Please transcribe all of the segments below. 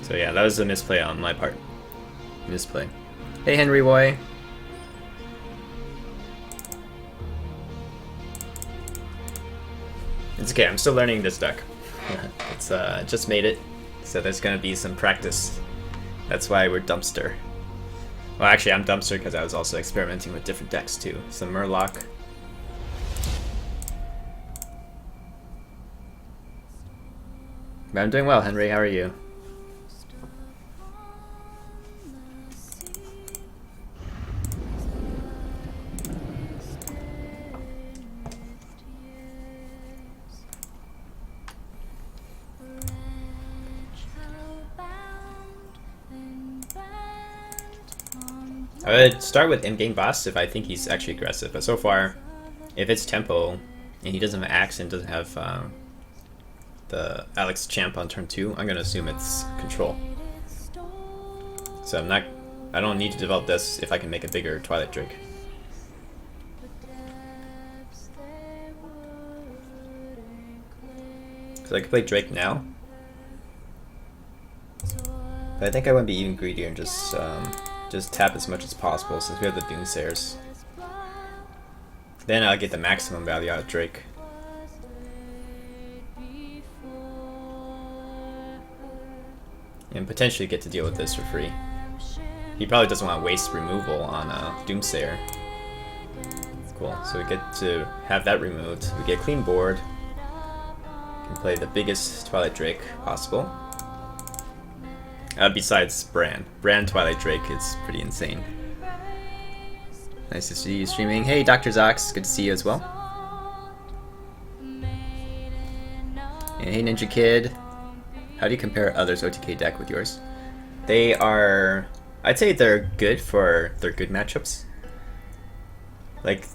So yeah, that was a misplay on my part. Misplay. Hey Henry boy. It's okay, I'm still learning this deck. It's just made it, so there's gonna be some practice. That's why we're Dumpster. Well, actually, I'm Dumpster because I was also experimenting with different decks too. Some Murloc. But I'm doing well, Henry. How are you? I would start with in-game boss if I think he's actually aggressive, but so far, if it's tempo and he doesn't have axe and doesn't have the Alex Champ on turn 2, I'm gonna assume it's control. So I don't need to develop this if I can make a bigger Twilight Drake. So I could play Drake now, but I think I wouldn't be even greedier and just tap as much as possible since we have the Doomsayers. Then I'll get the maximum value out of Drake. And potentially get to deal with this for free. He probably doesn't want to waste removal on Doomsayer. Cool, so we get to have that removed. We get a clean board. Can play the biggest Twilight Drake possible. Besides Bran. Bran Twilight Drake is pretty insane. Nice to see you streaming. Hey, Dr. Zox, good to see you as well. And hey, Ninja Kid. How do you compare others' OTK deck with yours? They are... I'd say they're good for their good matchups. Like,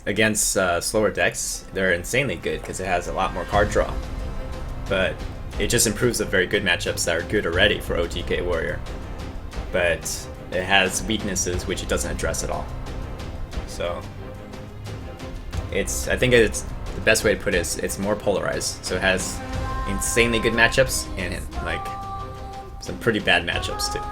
against slower decks, they're insanely good because it has a lot more card draw. But it just improves the very good matchups that are good already for OTK Warrior. But it has weaknesses which it doesn't address at all. So I think it's the best way to put it is it's more polarized. So it has insanely good matchups and like some pretty bad matchups too.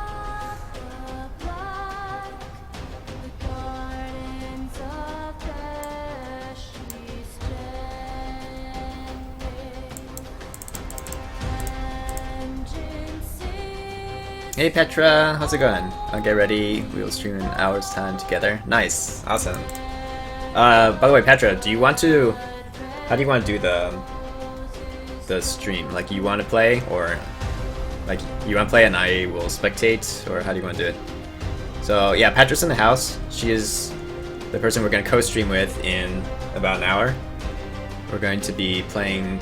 Hey Petra, how's it going? I'll get ready. We'll stream in an hour's time together. Nice, awesome. By the way, Petra, do you want to? How do you want to do the stream? Like, you want to play, or like you want to play and I will spectate, or how do you want to do it? So yeah, Petra's in the house. She is the person we're going to co-stream with in about an hour. We're going to be playing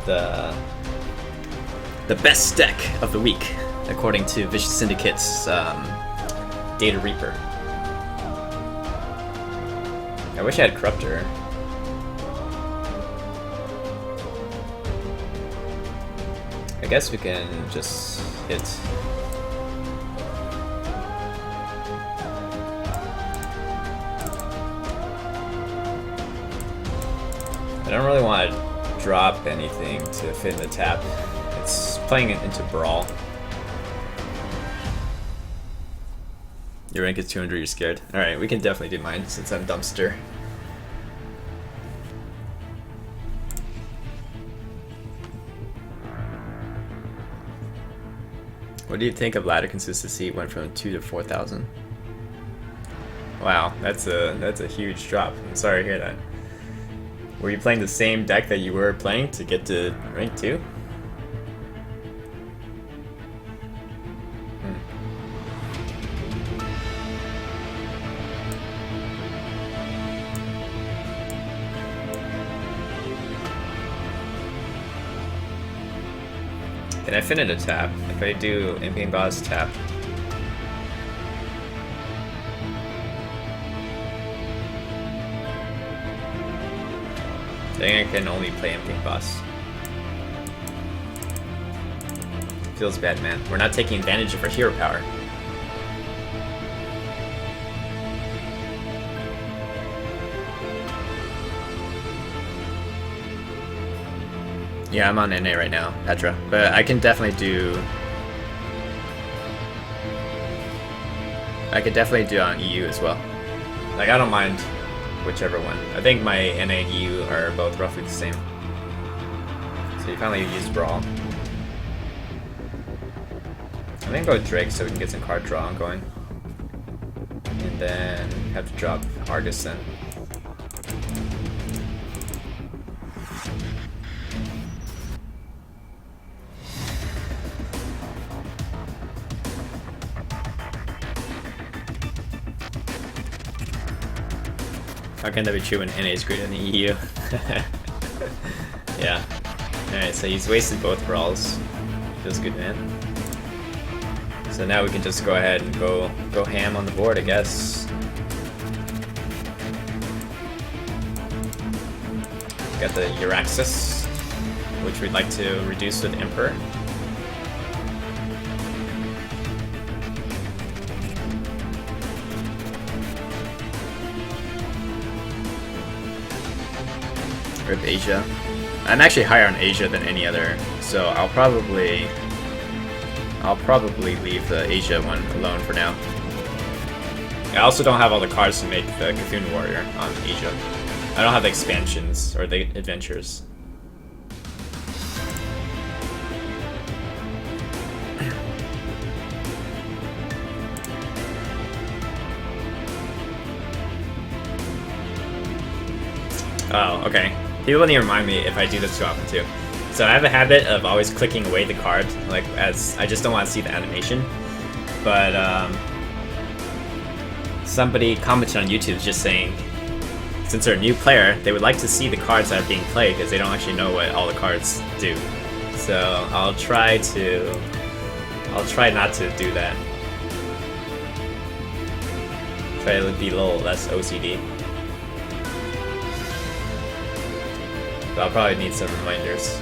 the best deck of the week, according to Vicious Syndicate's Data Reaper. I wish I had Corruptor. I guess we can just hit. I don't really want to drop anything to fit in the tap. It's playing it into Brawl. Your rank is 200, you're scared. Alright, we can definitely do mine since I'm Dumpster. What do you think of ladder consistency? It went from 2 to 4,000. Wow, that's a huge drop. I'm sorry to hear that. Were you playing the same deck that you were playing to get to rank 2? Can I fit in a tap? If I do in-game boss tap. I think I can only play in-game boss. Feels bad, man. We're not taking advantage of our hero power. Yeah, I'm on NA right now, Petra. But I can definitely do I could definitely do it on EU as well. Like, I don't mind whichever one. I think my NA and EU are both roughly the same. So you finally use Brawl. I'm gonna go with Drake so we can get some card draw going. And then have to drop Argus then. How can that be true when NA is greater than the EU? Yeah. Alright, so he's wasted both brawls. Feels good, man. So now we can just go ahead and go ham on the board, I guess. Got the Euraxis, which we'd like to reduce with Emperor. Rip Asia. I'm actually higher on Asia than any other, so I'll probably leave the Asia one alone for now. I also don't have all the cards to make the Cthulhu Warrior on Asia. I don't have the expansions or the adventures. Oh, okay. People need to remind me if I do this too often too. So I have a habit of always clicking away the card, like as I just don't want to see the animation. But somebody commented on YouTube just saying, since they're a new player, they would like to see the cards that are being played because they don't actually know what all the cards do. So I'll try not to do that. Try to be a little less OCD. But I'll probably need some reminders.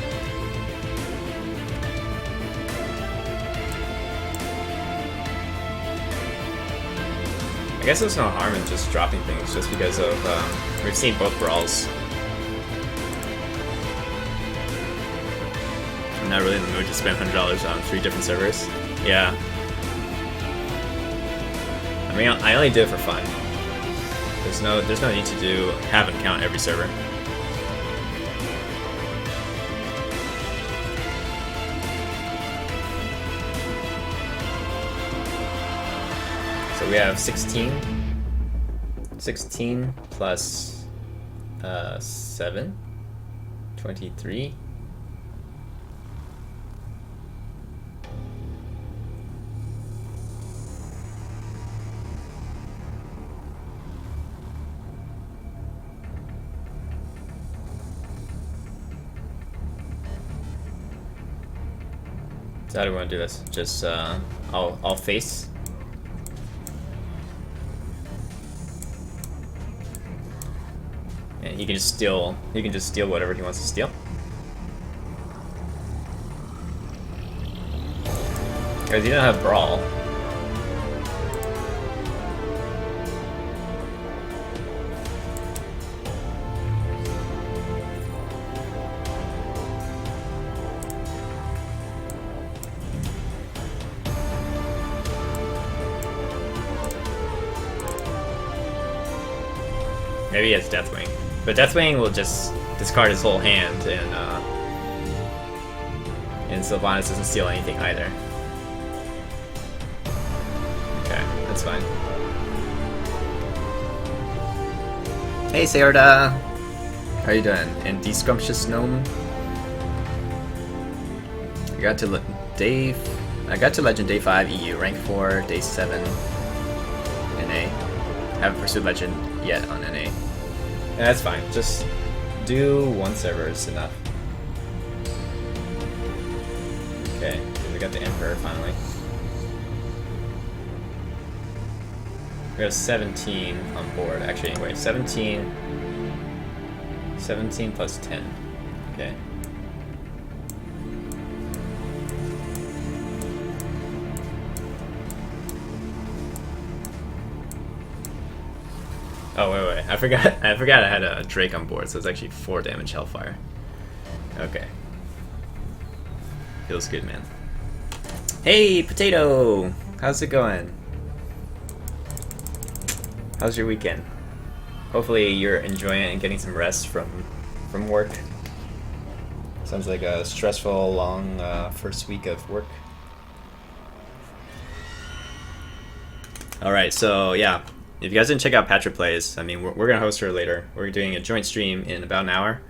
I guess there's no harm in just dropping things just because of, we've seen both brawls. I'm not really in the mood to spend $100 on 3 different servers. Yeah. I mean, I only do it for fun. There's no need to have an account every server. So we have 16 plus 7, 23. So how do we want to do this? Just I'll face. And he can just steal whatever he wants to steal. Because he doesn't have Brawl. Maybe he has Deathwing. But Deathwing will just discard his whole hand, and Sylvanas doesn't steal anything either. Okay, that's fine. Hey, Sayarda! How you doing? And Descrumptious Gnome? I got to Legend Day 5 EU, Rank 4, Day 7 NA. Haven't pursued Legend yet on NA. Yeah, that's fine. Just do one server is enough. Okay, we got the Emperor finally. We have 17 on board. Actually, anyway, 17 plus 10. Okay. Oh wait, I forgot I had a Drake on board, so it's actually 4 damage Hellfire. Okay. Feels good, man. Hey, Potato! How's it going? How's your weekend? Hopefully you're enjoying it and getting some rest from work. Sounds like a stressful, long first week of work. Alright, so yeah, if you guys didn't check out Patra Plays, I mean, we're gonna host her later. We're doing a joint stream in about an hour.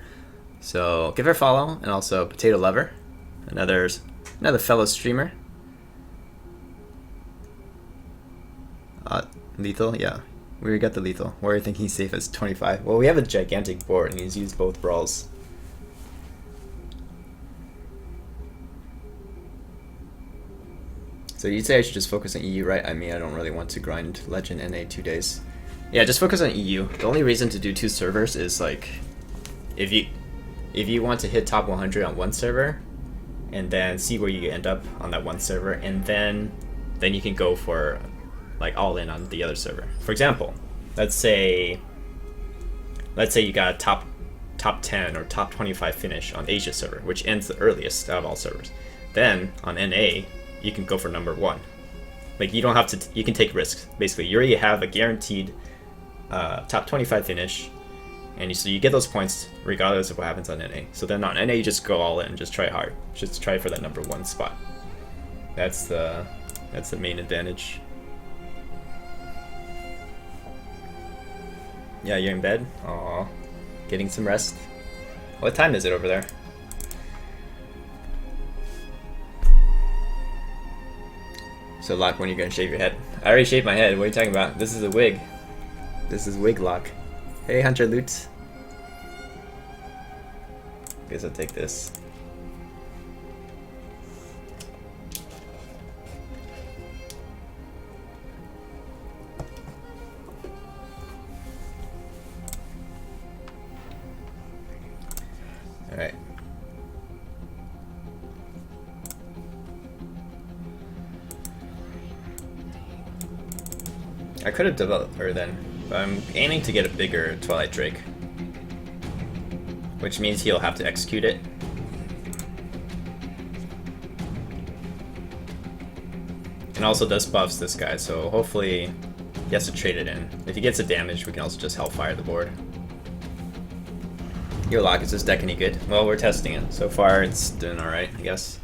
So give her a follow, and also Potato Lover, another fellow streamer. Lethal, yeah. We got the lethal. Warrior thinking he's safe as 25. Well, we have a gigantic board, and he's used both brawls. So you'd say I should just focus on EU, right? I mean, I don't really want to grind Legend NA 2 days. Yeah, just focus on EU. The only reason to do 2 servers is like, if you want to hit top 100 on one server, and then see where you end up on that one server, and then you can go for like all in on the other server. For example, let's say you got a top 10 or top 25 finish on Asia server, which ends the earliest out of all servers. Then on NA, you can go for number 1. Like, you don't have to, you can take risks. Basically, you already have a guaranteed top 25 finish, and so you get those points regardless of what happens on NA. So then on NA, you just go all in and just try hard. Just try for that number 1 spot. That's the main advantage. Yeah, you're in bed? Aww. Getting some rest? What time is it over there? So, Locke, when are you gonna shave your head? I already shaved my head. What are you talking about? This is a wig. This is wig Locke. Hey, Hunter Loot. Guess I'll take this. Alright. I could have developed her then, but I'm aiming to get a bigger Twilight Drake, which means he'll have to execute it. And also does buffs this guy, so hopefully he has to trade it in. If he gets a damage, we can also just Hellfire the board. Yo, Locke, is this deck any good? Well, we're testing it. So far, it's doing alright, I guess.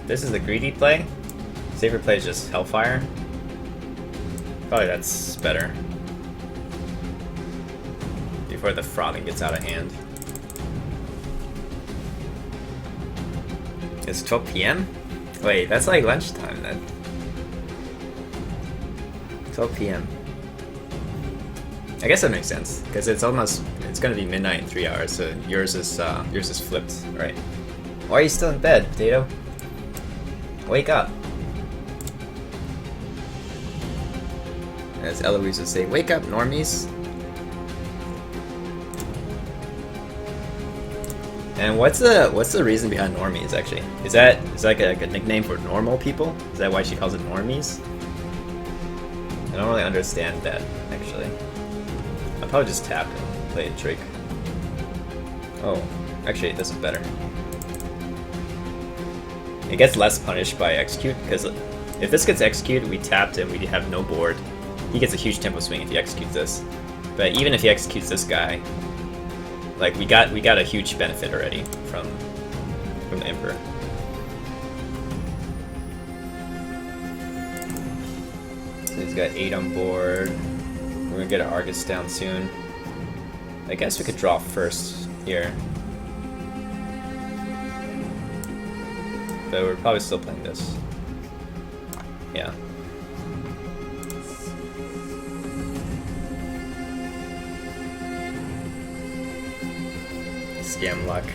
This is the greedy play. Safer play is just Hellfire. Probably that's better. Before the frothing gets out of hand. It's 12 PM? Wait, that's like lunchtime then. 12 PM. I guess that makes sense, because it's gonna be midnight in 3 hours, so yours is flipped, right? Why are you still in bed, Potato? Wake up. As Eloise would say, wake up, normies. And what's the reason behind normies actually? Is that like a nickname for normal people? Is that why she calls it normies? I don't really understand that, actually. I'll probably just tap and play a Drake. Oh, actually, this is better. It gets less punished by execute, because if this gets executed, we tapped and we have no board. He gets a huge tempo swing if he executes this. But even if he executes this guy, like we got a huge benefit already from the Emperor. He's got 8 on board. We're gonna get our Argus down soon. I guess we could draw first here. But we're probably still playing this. Yeah. Scam luck.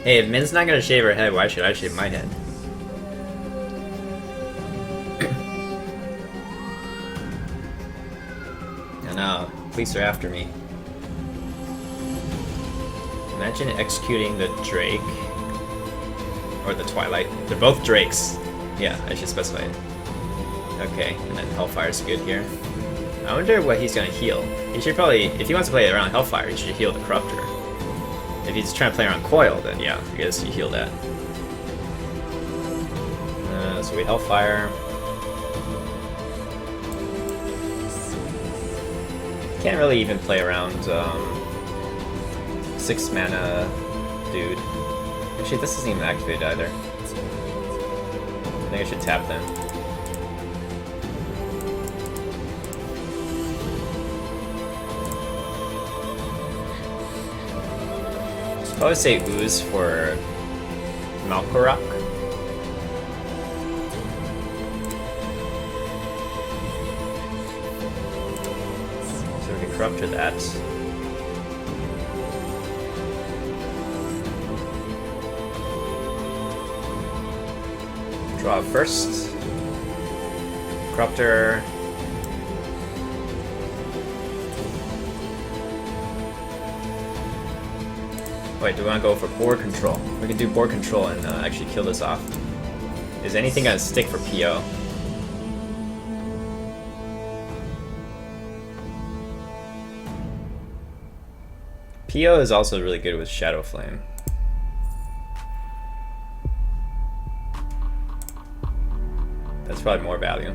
Hey, if Min's not gonna shave her head, why should I shave my head? No, police are after me. Imagine executing the Drake. Or the Twilight. They're both Drakes. Yeah, I should specify it. Okay, and then Hellfire's good here. I wonder what he's gonna heal. He should probably, if he wants to play around Hellfire, he should heal the Corruptor. If he's trying to play around coil, then yeah, I guess you heal that. So we Hellfire. Can't really even play around 6 mana dude. Actually, this isn't even activated either. I think I should tap then. I'd probably say Ooze for Malkorok. So we can Corruptor that. Draw first. Corruptor. Wait, do we want to go for board control? We can do board control and actually kill this off. Is anything gonna stick for PO? PO is also really good with Shadow Flame. That's probably more value.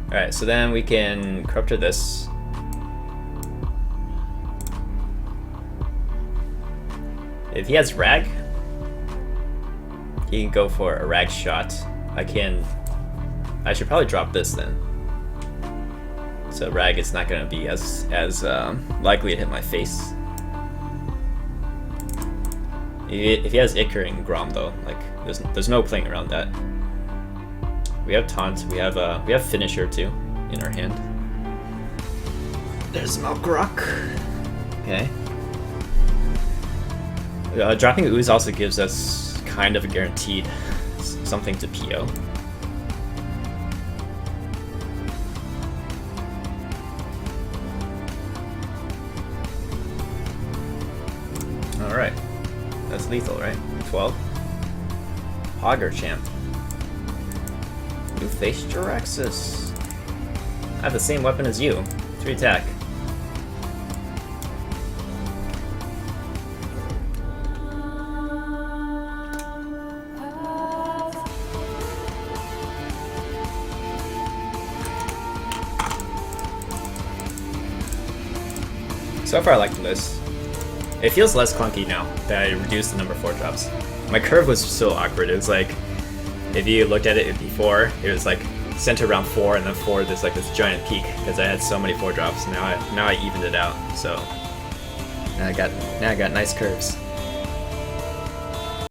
Alright, so then we can Corruptor this. If he has Rag, he can go for a Rag shot. I should probably drop this then. So Rag is not gonna be as likely to hit my face. If he has Icar and Grom though, like there's no playing around that. We have Taunt, we have Finisher too in our hand. There's Malkorok. Okay. Dropping Ooze also gives us kind of a guaranteed something to PO. Alright. That's lethal, right? 12. Hogger Champ. You face Jiraxis. I have the same weapon as you. 3 attack. So far I like the list. It feels less clunky now that I reduced the number of 4-drops. My curve was so awkward. It was like, if you looked at it before, it was like center around 4 and then 4 there's like this giant peak because I had so many 4-drops. Now I evened it out. So now I got nice curves.